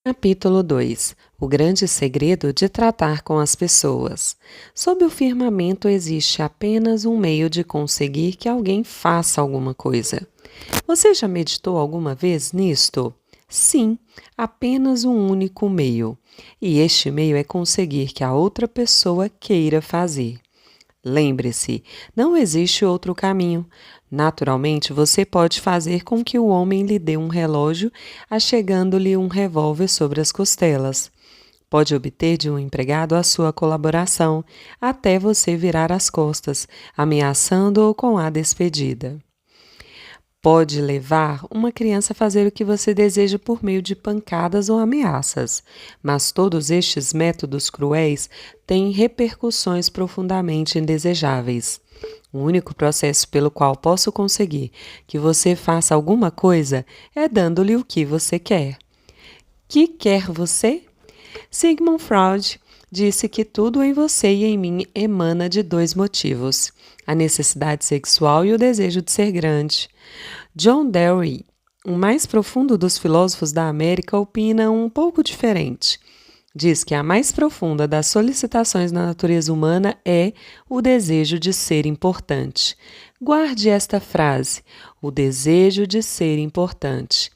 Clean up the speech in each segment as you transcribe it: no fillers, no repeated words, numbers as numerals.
Capítulo 2. O grande segredo de tratar com as pessoas. Sob o firmamento existe apenas um meio de conseguir que alguém faça alguma coisa. Você já meditou alguma vez nisto? Sim, apenas um único meio. E este meio é conseguir que a outra pessoa queira fazer. Lembre-se, não existe outro caminho. Naturalmente, você pode fazer com que o homem lhe dê um relógio, achegando-lhe um revólver sobre as costelas. Pode obter de um empregado a sua colaboração, até você virar as costas, ameaçando-o com a despedida. Pode levar uma criança a fazer o que você deseja por meio de pancadas ou ameaças, mas todos estes métodos cruéis têm repercussões profundamente indesejáveis. O único processo pelo qual posso conseguir que você faça alguma coisa é dando-lhe o que você quer. Que quer você? Sigmund Freud disse que tudo em você e em mim emana de dois motivos: a necessidade sexual e o desejo de ser grande. John Dewey, o mais profundo dos filósofos da América, opina um pouco diferente. Diz que a mais profunda das solicitações na natureza humana é o desejo de ser importante. Guarde esta frase: o desejo de ser importante.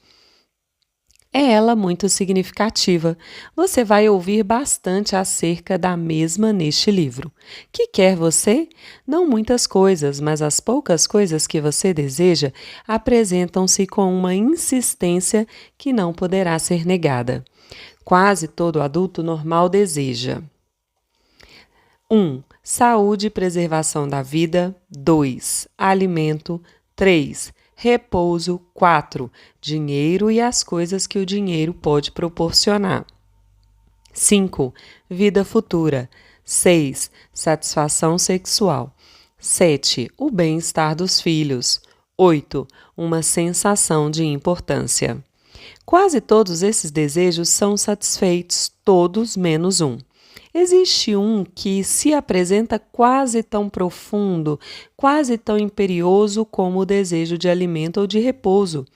É ela muito significativa. Você vai ouvir bastante acerca da mesma neste livro. Que quer você? Não muitas coisas, mas as poucas coisas que você deseja apresentam-se com uma insistência que não poderá ser negada. Quase todo adulto normal deseja: 1. Saúde e preservação da vida. 2. Alimento. 3. Repouso. 4. Dinheiro e as coisas que o dinheiro pode proporcionar. 5. Vida futura. 6. Satisfação sexual. 7. O bem-estar dos filhos. 8. Uma sensação de importância. Quase todos esses desejos são satisfeitos, todos menos um. Existe um que se apresenta quase tão profundo, quase tão imperioso como o desejo de alimento ou de repouso,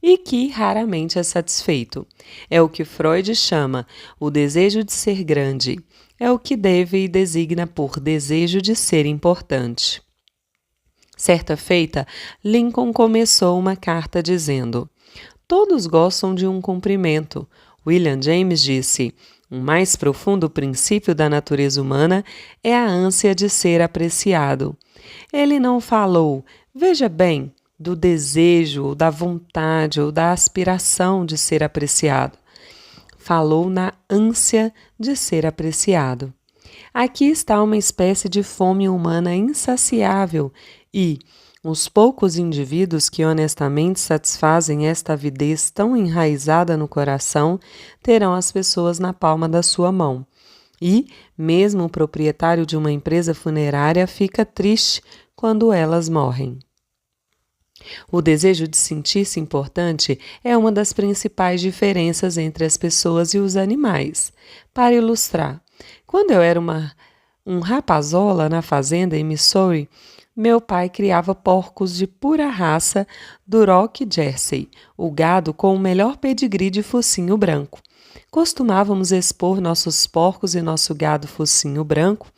e que raramente é satisfeito. É o que Freud chama o desejo de ser grande. É o que Dewey designa por desejo de ser importante. Certa feita, Lincoln começou uma carta dizendo: todos gostam de um cumprimento. William James disse: o mais profundo princípio da natureza humana é a ânsia de ser apreciado. Ele não falou, veja bem, do desejo, ou da vontade, ou da aspiração de ser apreciado. Falou na ânsia de ser apreciado. Aqui está uma espécie de fome humana insaciável e os poucos indivíduos que honestamente satisfazem esta avidez tão enraizada no coração terão as pessoas na palma da sua mão. E, mesmo o proprietário de uma empresa funerária fica triste quando elas morrem. O desejo de sentir-se importante é uma das principais diferenças entre as pessoas e os animais. Para ilustrar, quando eu era um rapazola na fazenda em Missouri, meu pai criava porcos de pura raça Duroc Jersey, o gado com o melhor pedigree de focinho branco. Costumávamos expor nossos porcos e nosso gado focinho branco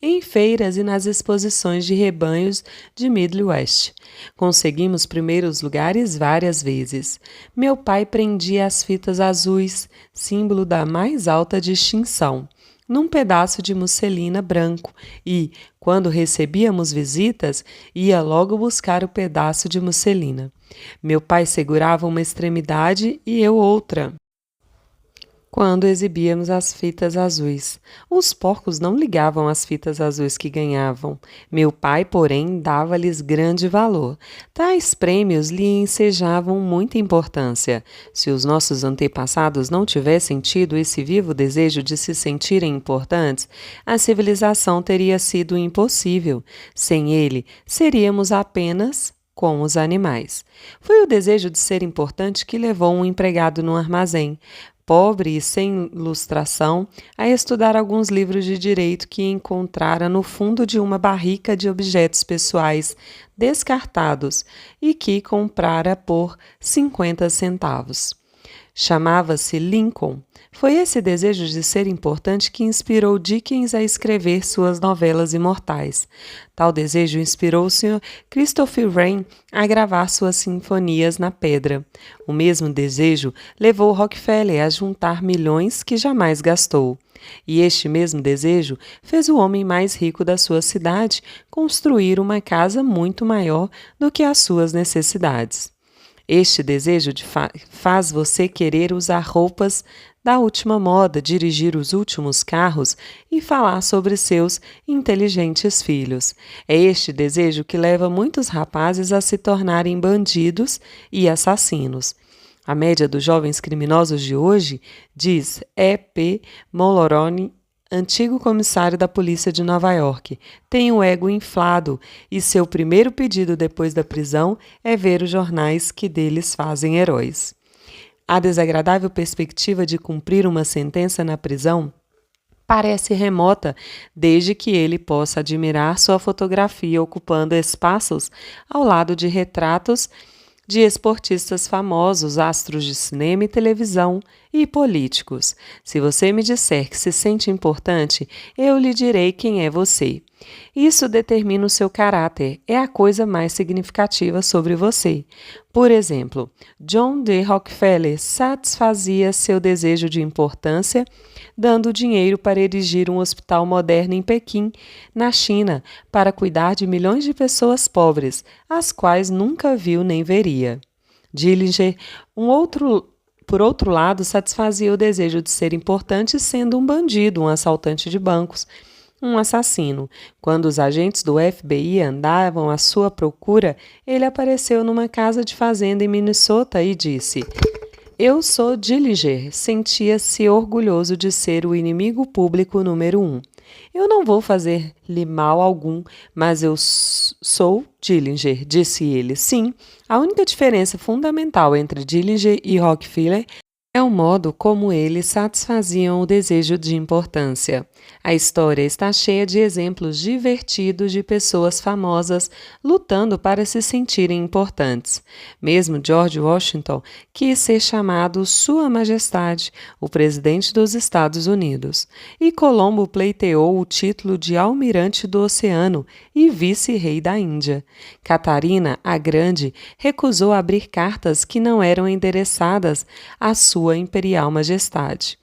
em feiras e nas exposições de rebanhos de Midwest. Conseguimos primeiros lugares várias vezes. Meu pai prendia as fitas azuis, símbolo da mais alta distinção, num pedaço de musselina branco e, quando recebíamos visitas, ia logo buscar o pedaço de musselina. Meu pai segurava uma extremidade e eu outra quando exibíamos as fitas azuis. Os porcos não ligavam às fitas azuis que ganhavam. Meu pai, porém, dava-lhes grande valor. Tais prêmios lhe ensejavam muita importância. Se os nossos antepassados não tivessem tido esse vivo desejo de se sentirem importantes, a civilização teria sido impossível. Sem ele, seríamos apenas como os animais. Foi o desejo de ser importante que levou um empregado no armazém, pobre e sem ilustração, a estudar alguns livros de direito que encontrara no fundo de uma barrica de objetos pessoais descartados e que comprara por 50 centavos. Chamava-se Lincoln. Foi esse desejo de ser importante que inspirou Dickens a escrever suas novelas imortais. Tal desejo inspirou o Sr. Christopher Wren a gravar suas sinfonias na pedra. O mesmo desejo levou Rockefeller a juntar milhões que jamais gastou. E este mesmo desejo fez o homem mais rico da sua cidade construir uma casa muito maior do que as suas necessidades. Este desejo faz você querer usar roupas da última moda, dirigir os últimos carros e falar sobre seus inteligentes filhos. É este desejo que leva muitos rapazes a se tornarem bandidos e assassinos. A média dos jovens criminosos de hoje, diz E.P. Mulroney, antigo comissário da polícia de Nova York, tem o ego inflado e seu primeiro pedido depois da prisão é ver os jornais que deles fazem heróis. A desagradável perspectiva de cumprir uma sentença na prisão parece remota, desde que ele possa admirar sua fotografia ocupando espaços ao lado de retratos de esportistas famosos, astros de cinema e televisão e políticos. Se você me disser que se sente importante, eu lhe direi quem é você. Isso determina o seu caráter, é a coisa mais significativa sobre você. Por exemplo, John D. Rockefeller satisfazia seu desejo de importância dando dinheiro para erigir um hospital moderno em Pequim, na China, para cuidar de milhões de pessoas pobres, as quais nunca viu nem veria. Dillinger, por outro lado, satisfazia o desejo de ser importante sendo um bandido, um assaltante de bancos, um assassino. Quando os agentes do FBI andavam à sua procura, ele apareceu numa casa de fazenda em Minnesota e disse: "Eu sou Dillinger." Sentia-se orgulhoso de ser o inimigo público número 1. "Eu não vou fazer-lhe mal algum, mas eu sou Dillinger", disse ele. Sim, a única diferença fundamental entre Dillinger e Rockefeller é o modo como eles satisfaziam o desejo de importância. A história está cheia de exemplos divertidos de pessoas famosas lutando para se sentirem importantes. Mesmo George Washington quis ser chamado Sua Majestade, o presidente dos Estados Unidos. E Colombo pleiteou o título de Almirante do Oceano e vice-rei da Índia. Catarina, a Grande, recusou abrir cartas que não eram endereçadas à Sua Imperial Majestade.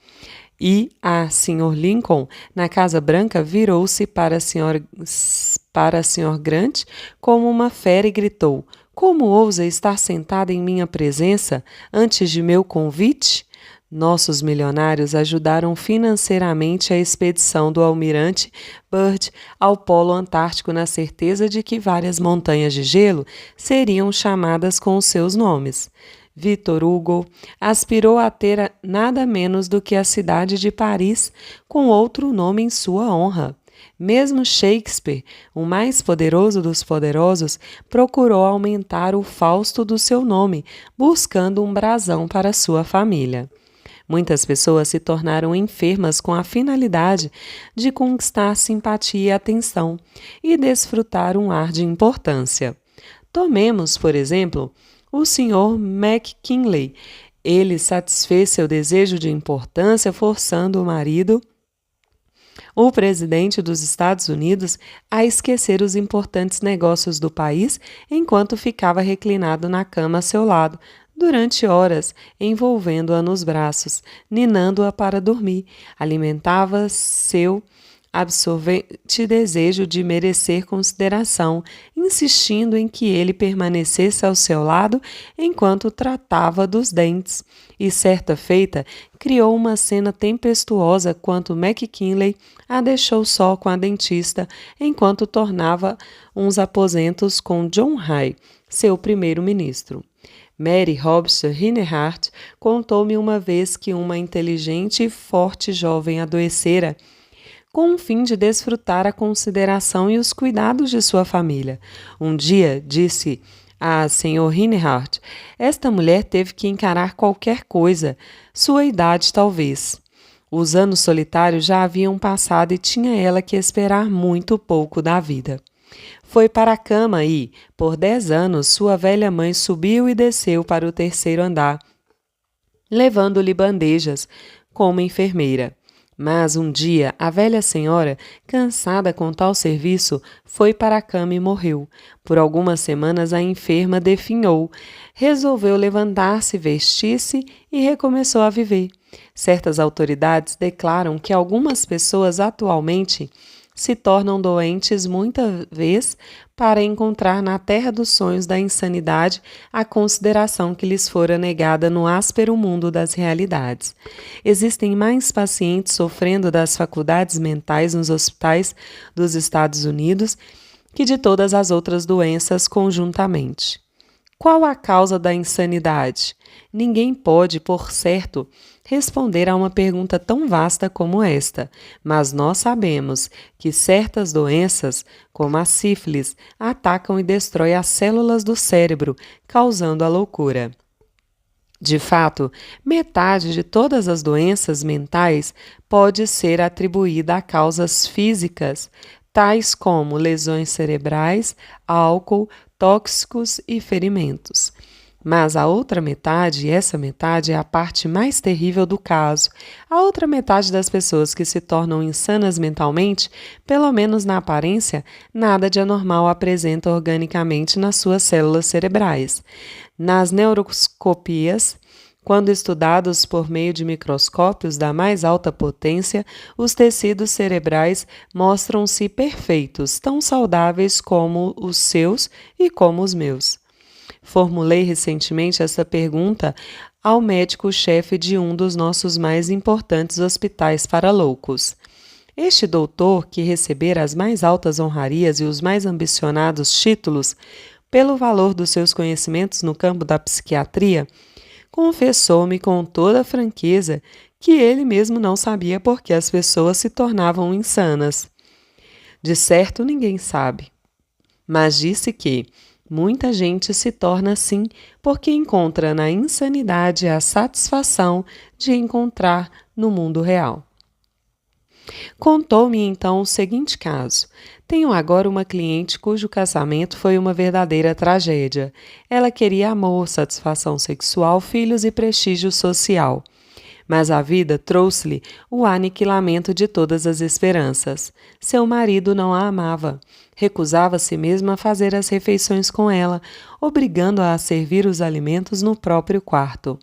E a Sr. Lincoln, na Casa Branca, virou-se para a Sr. Grant como uma fera e gritou: "Como ousa estar sentada em minha presença antes de meu convite?" Nossos milionários ajudaram financeiramente a expedição do almirante Byrd ao Polo Antártico na certeza de que várias montanhas de gelo seriam chamadas com os seus nomes. Victor Hugo aspirou a ter nada menos do que a cidade de Paris com outro nome em sua honra. Mesmo Shakespeare, o mais poderoso dos poderosos, procurou aumentar o Fausto do seu nome, buscando um brasão para sua família. Muitas pessoas se tornaram enfermas com a finalidade de conquistar simpatia e atenção e desfrutar um ar de importância. Tomemos, por exemplo, o Sr. McKinley. Ele satisfez seu desejo de importância forçando o marido, o presidente dos Estados Unidos, a esquecer os importantes negócios do país enquanto ficava reclinado na cama a seu lado, durante horas, envolvendo-a nos braços, ninando-a para dormir. Alimentava seu absorvente desejo de merecer consideração, insistindo em que ele permanecesse ao seu lado enquanto tratava dos dentes. E certa feita, criou uma cena tempestuosa quando McKinley a deixou só com a dentista enquanto tornava uns aposentos com John Hay, seu primeiro-ministro. Mary Hobson Rinehart contou-me uma vez que uma inteligente e forte jovem adoecera com o fim de desfrutar a consideração e os cuidados de sua família. Um dia, disse a Sr. Rinehart, esta mulher teve que encarar qualquer coisa, sua idade talvez. Os anos solitários já haviam passado e tinha ela que esperar muito pouco da vida. Foi para a cama e, por 10 anos, sua velha mãe subiu e desceu para o terceiro andar, levando-lhe bandejas como enfermeira. Mas um dia a velha senhora, cansada com tal serviço, foi para a cama e morreu. Por algumas semanas a enferma definhou, resolveu levantar-se, vestir-se e recomeçou a viver. Certas autoridades declaram que algumas pessoas atualmente se tornam doentes muita vez para encontrar na terra dos sonhos da insanidade a consideração que lhes fora negada no áspero mundo das realidades. Existem mais pacientes sofrendo das faculdades mentais nos hospitais dos Estados Unidos que de todas as outras doenças conjuntamente. Qual a causa da insanidade? Ninguém pode, por certo, responder a uma pergunta tão vasta como esta, mas nós sabemos que certas doenças, como a sífilis, atacam e destroem as células do cérebro, causando a loucura. De fato, metade de todas as doenças mentais pode ser atribuída a causas físicas, tais como lesões cerebrais, álcool, tóxicos e ferimentos. Mas a outra metade, e essa metade é a parte mais terrível do caso, a outra metade das pessoas que se tornam insanas mentalmente, pelo menos na aparência, nada de anormal apresenta organicamente nas suas células cerebrais. Nas neuroscopias, quando estudados por meio de microscópios da mais alta potência, os tecidos cerebrais mostram-se perfeitos, tão saudáveis como os seus e como os meus. Formulei recentemente essa pergunta ao médico-chefe de um dos nossos mais importantes hospitais para loucos. Este doutor, que recebera as mais altas honrarias e os mais ambicionados títulos pelo valor dos seus conhecimentos no campo da psiquiatria, confessou-me com toda a franqueza que ele mesmo não sabia por que as pessoas se tornavam insanas. De certo, ninguém sabe. Mas disse que muita gente se torna assim porque encontra na insanidade a satisfação de encontrar no mundo real. Contou-me então o seguinte caso. Tenho agora uma cliente cujo casamento foi uma verdadeira tragédia. Ela queria amor, satisfação sexual, filhos e prestígio social. Mas a vida trouxe-lhe o aniquilamento de todas as esperanças. Seu marido não a amava. Recusava-se mesmo a fazer as refeições com ela, obrigando-a a servir os alimentos no próprio quarto.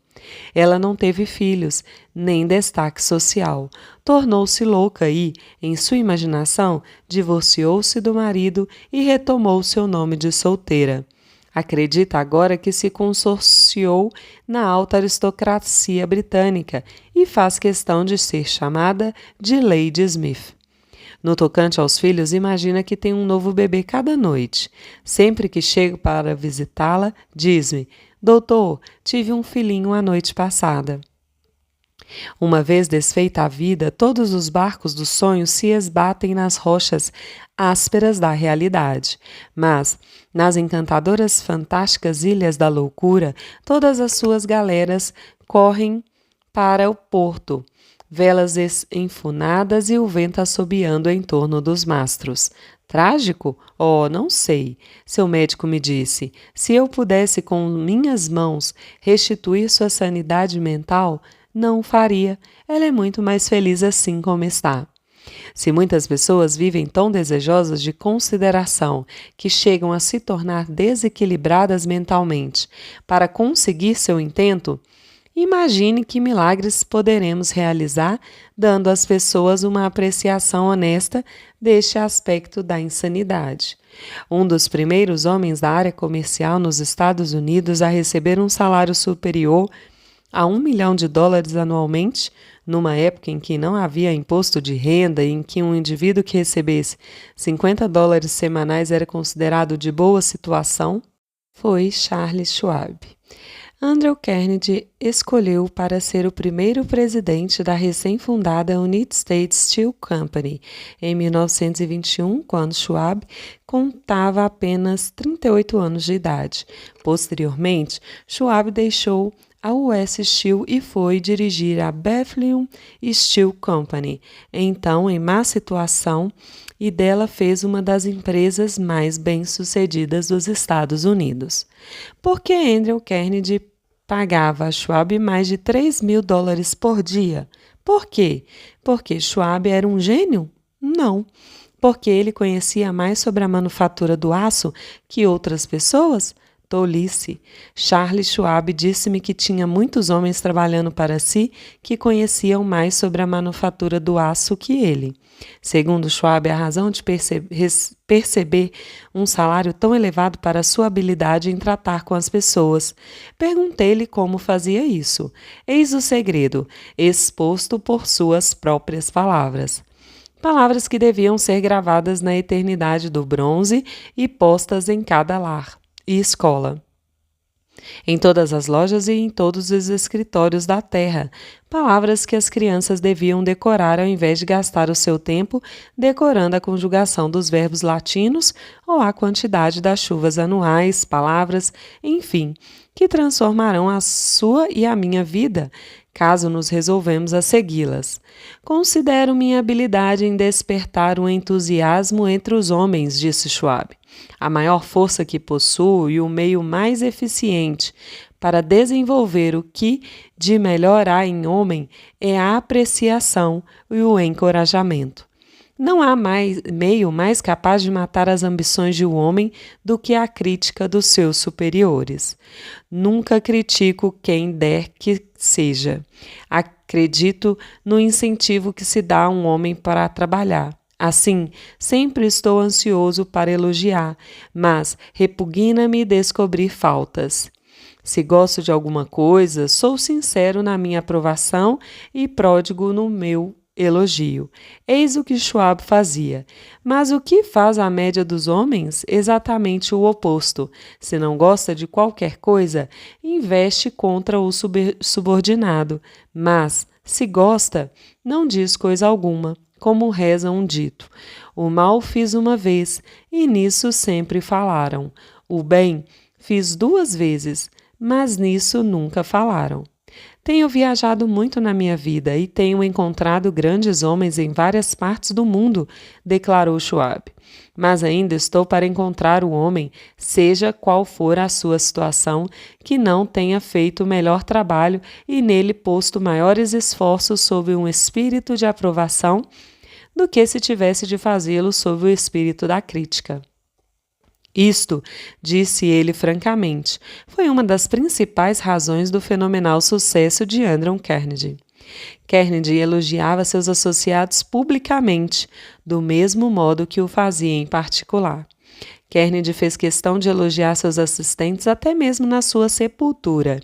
Ela não teve filhos, nem destaque social. Tornou-se louca e, em sua imaginação, divorciou-se do marido e retomou seu nome de solteira. Acredita agora que se consorciou na alta aristocracia britânica e faz questão de ser chamada de Lady Smith. No tocante aos filhos, imagina que tem um novo bebê cada noite. Sempre que chego para visitá-la, diz-me: Doutor, tive um filhinho a noite passada. Uma vez desfeita a vida, todos os barcos dos sonhos se esbatem nas rochas ásperas da realidade. Mas, nas encantadoras fantásticas ilhas da loucura, todas as suas galeras correm para o porto, velas enfunadas e o vento assobiando em torno dos mastros. Trágico? Oh, não sei. Seu médico me disse, se eu pudesse com minhas mãos restituir sua sanidade mental, não o faria. Ela é muito mais feliz assim como está. Se muitas pessoas vivem tão desejosas de consideração que chegam a se tornar desequilibradas mentalmente para conseguir seu intento, imagine que milagres poderemos realizar dando às pessoas uma apreciação honesta deste aspecto da insanidade. Um dos primeiros homens da área comercial nos Estados Unidos a receber um salário superior a $1 milhão anualmente, numa época em que não havia imposto de renda e em que um indivíduo que recebesse $50 semanais era considerado de boa situação, foi Charles Schwab. Andrew Carnegie escolheu para ser o primeiro presidente da recém-fundada United States Steel Company em 1921, quando Schwab contava apenas 38 anos de idade. Posteriormente, Schwab deixou a US Steel e foi dirigir a Bethlehem Steel Company, então em má situação, e dela fez uma das empresas mais bem-sucedidas dos Estados Unidos. Por que Andrew Carnegie pagava a Schwab mais de $3.000 por dia. Por quê? Porque Schwab era um gênio? Não. Porque ele conhecia mais sobre a manufatura do aço que outras pessoas? Tolice. Charles Schwab disse-me que tinha muitos homens trabalhando para si que conheciam mais sobre a manufatura do aço que ele. Segundo Schwab, a razão de perceber um salário tão elevado para sua habilidade em tratar com as pessoas. Perguntei-lhe como fazia isso. Eis o segredo, exposto por suas próprias palavras. Palavras que deviam ser gravadas na eternidade do bronze e postas em cada lar e escola, em todas as lojas e em todos os escritórios da terra, palavras que as crianças deviam decorar ao invés de gastar o seu tempo decorando a conjugação dos verbos latinos ou a quantidade das chuvas anuais, palavras, enfim, que transformarão a sua e a minha vida, caso nos resolvemos a segui-las. Considero minha habilidade em despertar o entusiasmo entre os homens, disse Schwab. A maior força que possuo e o meio mais eficiente para desenvolver o que de melhor há em homem é a apreciação e o encorajamento. Não há meio mais capaz de matar as ambições de um homem do que a crítica dos seus superiores. Nunca critico quem der que seja. Acredito no incentivo que se dá a um homem para trabalhar. Assim, sempre estou ansioso para elogiar, mas repugna-me descobrir faltas. Se gosto de alguma coisa, sou sincero na minha aprovação e pródigo no meu elogio. Eis o que Schwab fazia. Mas o que faz a média dos homens? Exatamente o oposto. Se não gosta de qualquer coisa, investe contra o subordinado. Mas, se gosta, não diz coisa alguma. Como reza um dito: o mal fiz uma vez, e nisso sempre falaram. O bem fiz 2 vezes, mas nisso nunca falaram. Tenho viajado muito na minha vida e tenho encontrado grandes homens em várias partes do mundo, declarou Schwab. Mas ainda estou para encontrar o homem, seja qual for a sua situação, que não tenha feito o melhor trabalho e nele posto maiores esforços sob um espírito de aprovação do que se tivesse de fazê-lo sob o espírito da crítica. Isto, disse ele francamente, foi uma das principais razões do fenomenal sucesso de Andrew Carnegie. Carnegie elogiava seus associados publicamente, do mesmo modo que o fazia em particular. Carnegie fez questão de elogiar seus assistentes até mesmo na sua sepultura.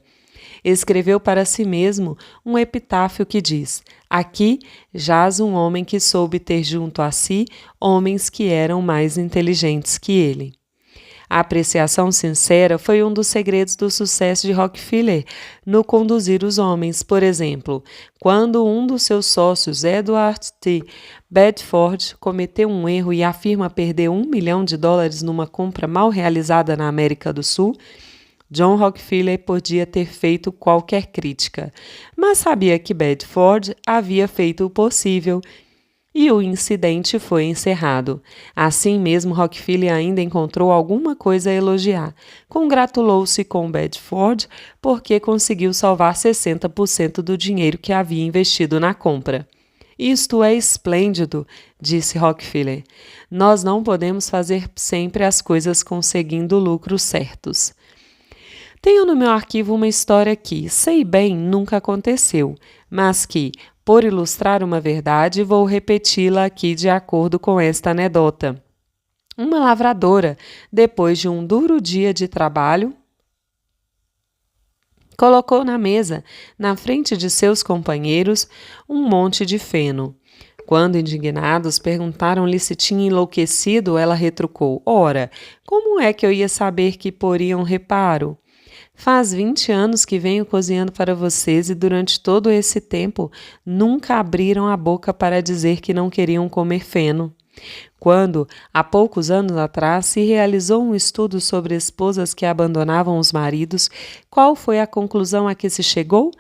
Escreveu para si mesmo um epitáfio que diz: aqui jaz um homem que soube ter junto a si homens que eram mais inteligentes que ele. A apreciação sincera foi um dos segredos do sucesso de Rockefeller no conduzir os homens. Por exemplo, quando um dos seus sócios, Edward T. Bedford, cometeu um erro e afirma perder $1 milhão numa compra mal realizada na América do Sul, John Rockefeller podia ter feito qualquer crítica, mas sabia que Bedford havia feito o possível e o incidente foi encerrado. Assim mesmo, Rockefeller ainda encontrou alguma coisa a elogiar. Congratulou-se com Bedford porque conseguiu salvar 60% do dinheiro que havia investido na compra. Isto é esplêndido, disse Rockefeller. Nós não podemos fazer sempre as coisas conseguindo lucros certos. Tenho no meu arquivo uma história que, sei bem, nunca aconteceu, mas que, por ilustrar uma verdade, vou repeti-la aqui de acordo com esta anedota. Uma lavradora, depois de um duro dia de trabalho, colocou na mesa, na frente de seus companheiros, um monte de feno. Quando, indignados, perguntaram-lhe se tinha enlouquecido, ela retrucou: ora, como é que eu ia saber que poriam reparo? Faz 20 anos que venho cozinhando para vocês e durante todo esse tempo nunca abriram a boca para dizer que não queriam comer feno. Quando, há poucos anos atrás, se realizou um estudo sobre esposas que abandonavam os maridos, qual foi a conclusão a que se chegou?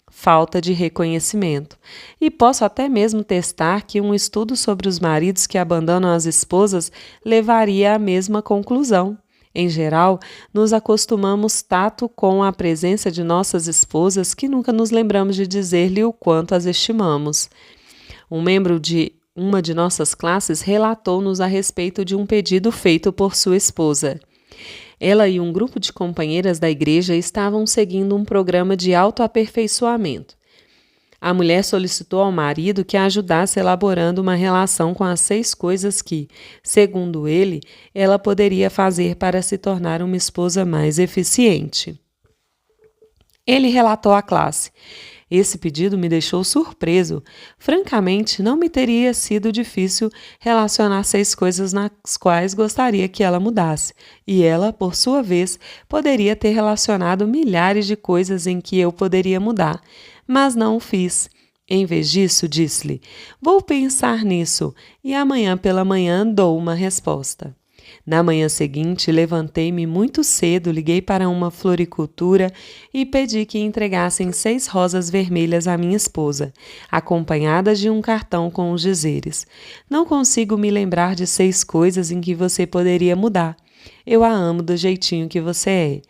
Falta de reconhecimento. E posso até mesmo testar que um estudo sobre os maridos que abandonam as esposas levaria à mesma conclusão. Em geral, nos acostumamos tato com a presença de nossas esposas que nunca nos lembramos de dizer-lhe o quanto as estimamos. Um membro de uma de nossas classes relatou-nos a respeito de um pedido feito por sua esposa. Ela e um grupo de companheiras da igreja estavam seguindo um programa de autoaperfeiçoamento. A mulher solicitou ao marido que a ajudasse elaborando uma relação com as 6 coisas que, segundo ele, ela poderia fazer para se tornar uma esposa mais eficiente. Ele relatou à classe: esse pedido me deixou surpreso. Francamente, não me teria sido difícil relacionar 6 coisas nas quais gostaria que ela mudasse, e ela, por sua vez, poderia ter relacionado milhares de coisas em que eu poderia mudar, mas não o fiz. Em vez disso, disse-lhe: vou pensar nisso, e amanhã pela manhã dou uma resposta. Na manhã seguinte, levantei-me muito cedo, liguei para uma floricultura e pedi que entregassem 6 rosas vermelhas à minha esposa, acompanhadas de um cartão com os dizeres: não consigo me lembrar de 6 coisas em que você poderia mudar. Eu a amo do jeitinho que você é.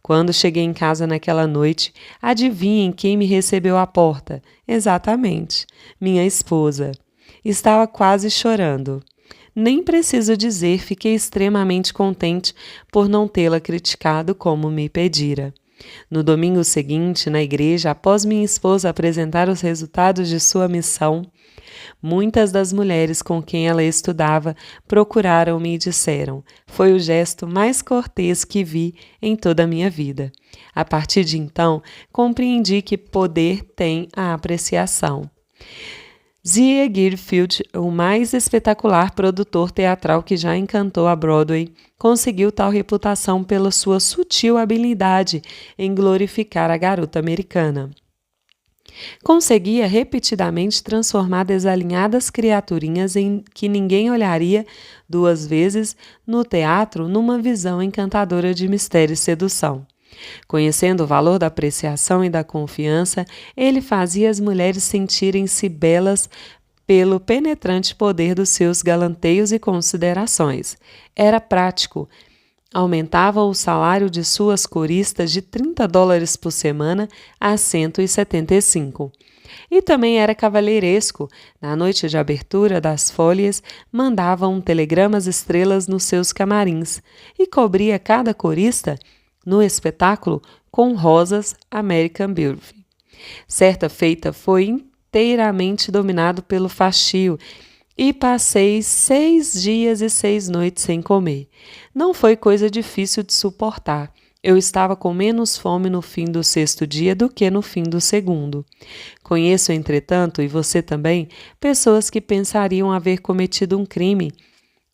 Quando cheguei em casa naquela noite, adivinhem quem me recebeu à porta? Exatamente, minha esposa. Estava quase chorando. Nem preciso dizer, fiquei extremamente contente por não tê-la criticado como me pedira. No domingo seguinte, na igreja, após minha esposa apresentar os resultados de sua missão, muitas das mulheres com quem ela estudava procuraram-me e disseram: foi o gesto mais cortês que vi em toda a minha vida. A partir de então, compreendi que poder tem a apreciação. Zia Gilfield, o mais espetacular produtor teatral que já encantou a Broadway, conseguiu tal reputação pela sua sutil habilidade em glorificar a garota americana. Conseguia repetidamente transformar desalinhadas criaturinhas em que ninguém olharia 2 vezes no teatro numa visão encantadora de mistério e sedução. Conhecendo o valor da apreciação e da confiança, ele fazia as mulheres sentirem-se belas pelo penetrante poder dos seus galanteios e considerações. Era prático. Aumentava o salário de suas coristas de $30 por semana a 175. E também era cavalheiresco. Na noite de abertura das fólias, mandava um telegrama às estrelas nos seus camarins e cobria cada corista no espetáculo com rosas American Beauty. Certa feita foi inteiramente dominado pelo fastio e passei 6 dias e 6 noites sem comer. Não foi coisa difícil de suportar. Eu estava com menos fome no fim do 6º dia do que no fim do 2º. Conheço, entretanto, e você também, pessoas que pensariam haver cometido um crime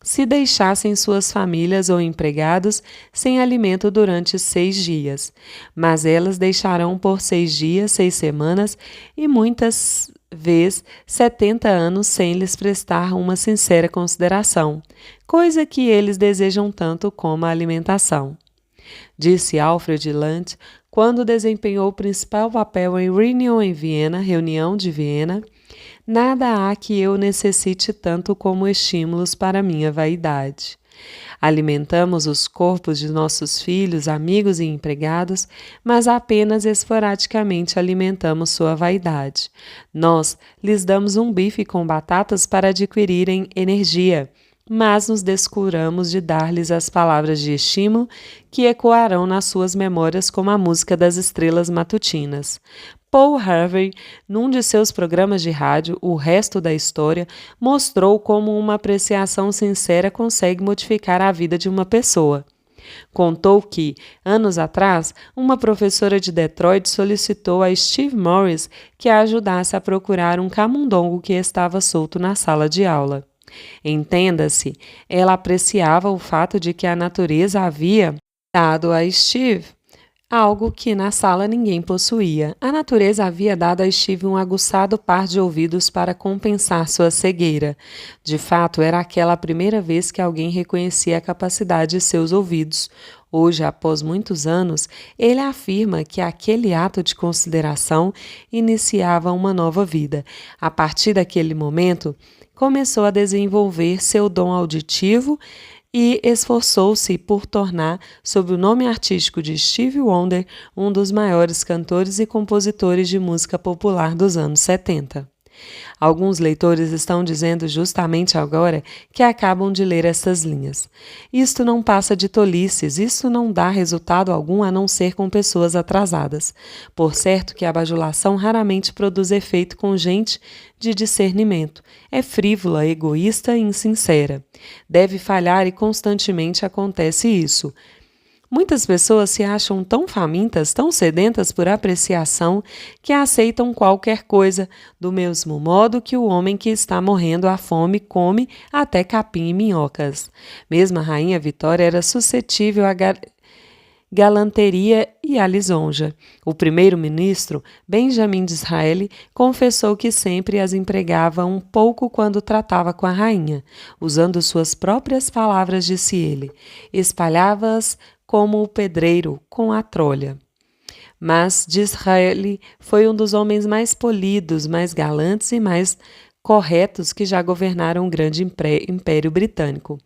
se deixassem suas famílias ou empregados sem alimento durante 6 dias. Mas elas deixarão por 6 dias, 6 semanas e muitas vezes 70 anos sem lhes prestar uma sincera consideração, coisa que eles desejam tanto como a alimentação. Disse Alfred Lunt quando desempenhou o principal papel em Reunião de Viena: nada há que eu necessite tanto como estímulos para minha vaidade. Alimentamos os corpos de nossos filhos, amigos e empregados, mas apenas esporadicamente alimentamos sua vaidade. Nós lhes damos um bife com batatas para adquirirem energia, mas nos descuramos de dar-lhes as palavras de estímulo que ecoarão nas suas memórias como a música das estrelas matutinas. Paul Harvey, num de seus programas de rádio, O Resto da História, mostrou como uma apreciação sincera consegue modificar a vida de uma pessoa. Contou que, anos atrás, uma professora de Detroit solicitou a Steve Morris que a ajudasse a procurar um camundongo que estava solto na sala de aula. Entenda-se, ela apreciava o fato de que a natureza havia dado a Steve algo que na sala ninguém possuía. A natureza havia dado a Steve um aguçado par de ouvidos para compensar sua cegueira. De fato, era aquela a primeira vez que alguém reconhecia a capacidade de seus ouvidos. Hoje, após muitos anos, ele afirma que aquele ato de consideração iniciava uma nova vida. A partir daquele momento, começou a desenvolver seu dom auditivo e esforçou-se por tornar, sob o nome artístico de Stevie Wonder, um dos maiores cantores e compositores de música popular dos anos 70. Alguns leitores estão dizendo justamente agora que acabam de ler estas linhas. Isto não passa de tolices, isto não dá resultado algum a não ser com pessoas atrasadas. Por certo que a bajulação raramente produz efeito com gente de discernimento. É frívola, egoísta e insincera. Deve falhar e constantemente acontece isso. Muitas pessoas se acham tão famintas, tão sedentas por apreciação, que aceitam qualquer coisa, do mesmo modo que o homem que está morrendo à fome come até capim e minhocas. Mesmo a rainha Vitória era suscetível à galanteria e à lisonja. O primeiro-ministro, Benjamin Disraeli, confessou que sempre as empregava um pouco quando tratava com a rainha. Usando suas próprias palavras, disse ele, espalhava-as como o pedreiro com a trolha. Mas Disraeli foi um dos homens mais polidos, mais galantes e mais corretos que já governaram o grande império britânico.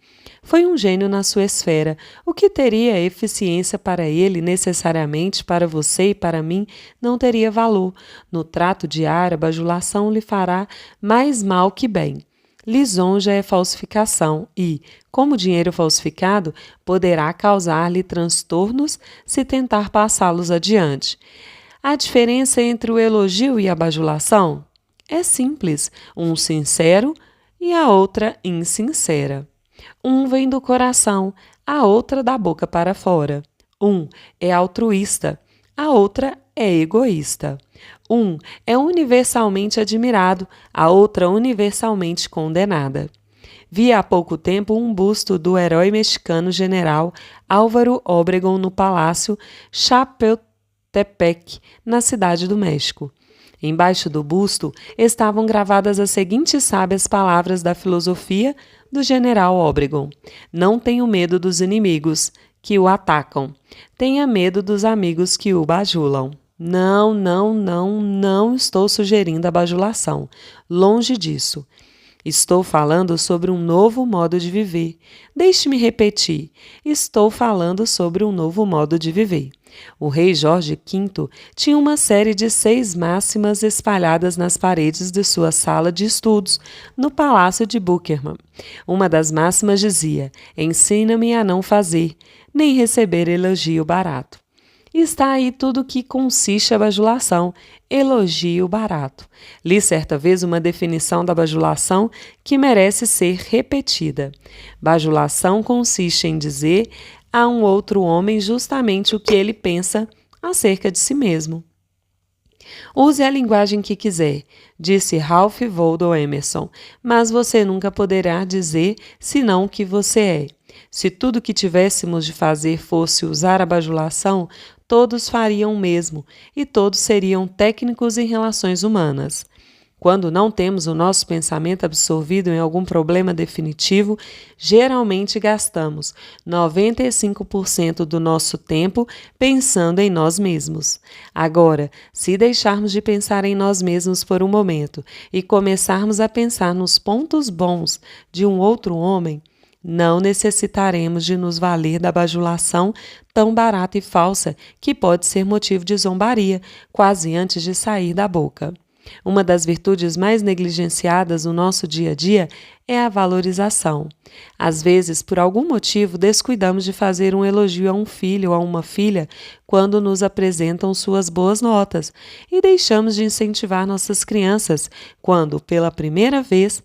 Foi um gênio na sua esfera. O que teria eficiência para ele, necessariamente para você e para mim, não teria valor. No trato diário, a bajulação lhe fará mais mal que bem. Lisonja é falsificação e, como dinheiro falsificado, poderá causar-lhe transtornos se tentar passá-los adiante. A diferença entre o elogio e a bajulação é simples, um sincero e a outra insincera. Um vem do coração, a outra da boca para fora. Um é altruísta, a outra é egoísta. Um é universalmente admirado, a outra universalmente condenada. Vi há pouco tempo um busto do herói mexicano general Álvaro Obregón no Palácio Chapultepec, na cidade do México. Embaixo do busto estavam gravadas as seguintes sábias palavras da filosofia do general Obregón: não tenha medo dos inimigos que o atacam, tenha medo dos amigos que o bajulam. Não estou sugerindo a bajulação. Longe disso. Estou falando sobre um novo modo de viver. Deixe-me repetir. Estou falando sobre um novo modo de viver. O rei Jorge V tinha uma série de 6 máximas espalhadas nas paredes de sua sala de estudos, no Palácio de Buckingham. Uma das máximas dizia: ensina-me a não fazer, nem receber elogio barato. Está aí tudo o que consiste a bajulação, elogio barato. Li certa vez uma definição da bajulação que merece ser repetida. Bajulação consiste em dizer a um outro homem justamente o que ele pensa acerca de si mesmo. Use a linguagem que quiser, disse Ralph Waldo Emerson, mas você nunca poderá dizer senão o que você é. Se tudo o que tivéssemos de fazer fosse usar a bajulação, todos fariam o mesmo e todos seriam técnicos em relações humanas. Quando não temos o nosso pensamento absorvido em algum problema definitivo, geralmente gastamos 95% do nosso tempo pensando em nós mesmos. Agora, se deixarmos de pensar em nós mesmos por um momento e começarmos a pensar nos pontos bons de um outro homem, não necessitaremos de nos valer da bajulação tão barata e falsa que pode ser motivo de zombaria quase antes de sair da boca. Uma das virtudes mais negligenciadas no nosso dia a dia é a valorização. Às vezes, por algum motivo, descuidamos de fazer um elogio a um filho ou a uma filha quando nos apresentam suas boas notas e deixamos de incentivar nossas crianças quando, pela primeira vez,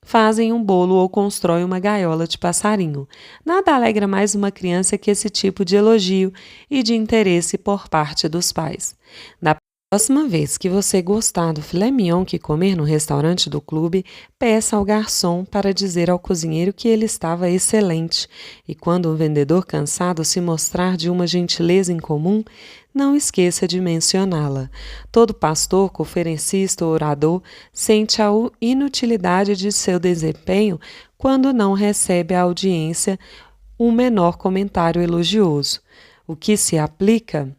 fazem um bolo ou constroem uma gaiola de passarinho. Nada alegra mais uma criança que esse tipo de elogio e de interesse por parte dos pais. Na próxima vez que você gostar do filé mignon que comer no restaurante do clube, peça ao garçom para dizer ao cozinheiro que ele estava excelente. E quando um vendedor cansado se mostrar de uma gentileza incomum, não esqueça de mencioná-la. Todo pastor, conferencista ou orador sente a inutilidade de seu desempenho quando não recebe à audiência um menor comentário elogioso. O que se aplica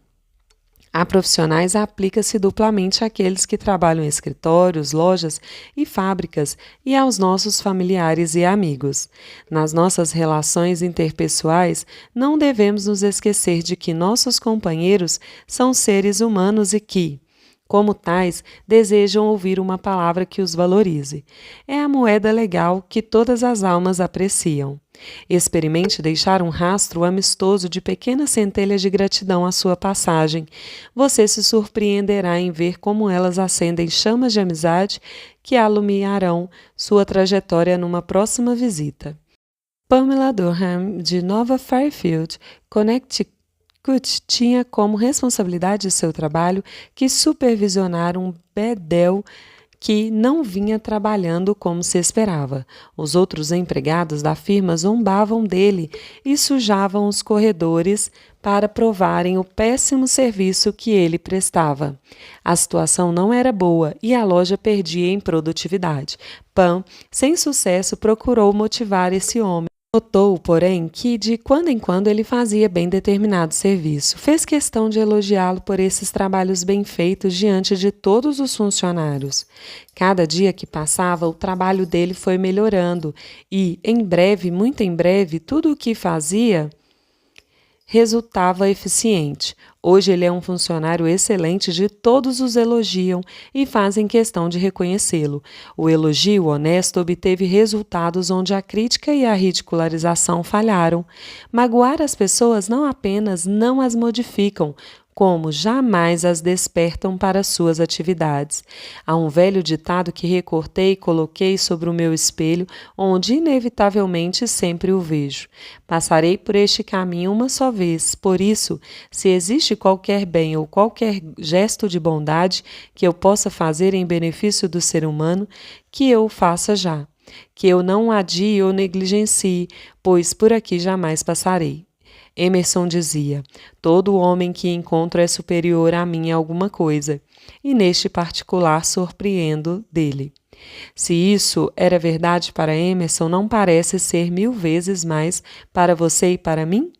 A profissionais aplica-se duplamente àqueles que trabalham em escritórios, lojas e fábricas e aos nossos familiares e amigos. Nas nossas relações interpessoais, não devemos nos esquecer de que nossos companheiros são seres humanos e que, como tais, desejam ouvir uma palavra que os valorize. É a moeda legal que todas as almas apreciam. Experimente deixar um rastro amistoso de pequenas centelhas de gratidão à sua passagem. Você se surpreenderá em ver como elas acendem chamas de amizade que alumiarão sua trajetória numa próxima visita. Pamela Durham, de Nova Fairfield, Connecticut, tinha como responsabilidade de seu trabalho que supervisionar um bedel que não vinha trabalhando como se esperava. Os outros empregados da firma zombavam dele e sujavam os corredores para provarem o péssimo serviço que ele prestava. A situação não era boa e a loja perdia em produtividade. Pam, sem sucesso, procurou motivar esse homem. Notou, porém, que de quando em quando ele fazia bem determinado serviço. Fez questão de elogiá-lo por esses trabalhos bem feitos diante de todos os funcionários. Cada dia que passava, o trabalho dele foi melhorando e, em breve, muito em breve, tudo o que fazia resultava eficiente. Hoje ele é um funcionário excelente de todos os elogiam e fazem questão de reconhecê-lo. O elogio honesto obteve resultados onde a crítica e a ridicularização falharam. Magoar as pessoas não apenas não as modificam, como jamais as despertam para suas atividades. Há um velho ditado que recortei e coloquei sobre o meu espelho, onde inevitavelmente sempre o vejo. Passarei por este caminho uma só vez, por isso, se existe qualquer bem ou qualquer gesto de bondade que eu possa fazer em benefício do ser humano, que eu o faça já, que eu não adie ou negligencie, pois por aqui jamais passarei. Emerson dizia: todo homem que encontro é superior a mim em alguma coisa, e neste particular surpreendo dele. Se isso era verdade para Emerson, não parece ser 1000 vezes mais para você e para mim?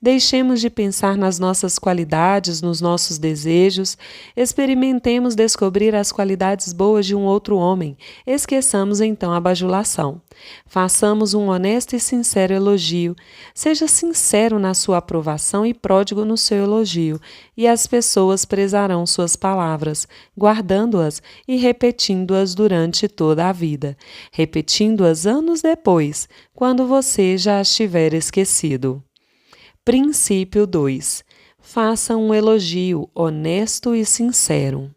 Deixemos de pensar nas nossas qualidades, nos nossos desejos, experimentemos descobrir as qualidades boas de um outro homem, esqueçamos então a bajulação. Façamos um honesto e sincero elogio, seja sincero na sua aprovação e pródigo no seu elogio, e as pessoas prezarão suas palavras, guardando-as e repetindo-as durante toda a vida, repetindo-as anos depois, quando você já as tiver esquecido. Princípio 2. Faça um elogio honesto e sincero.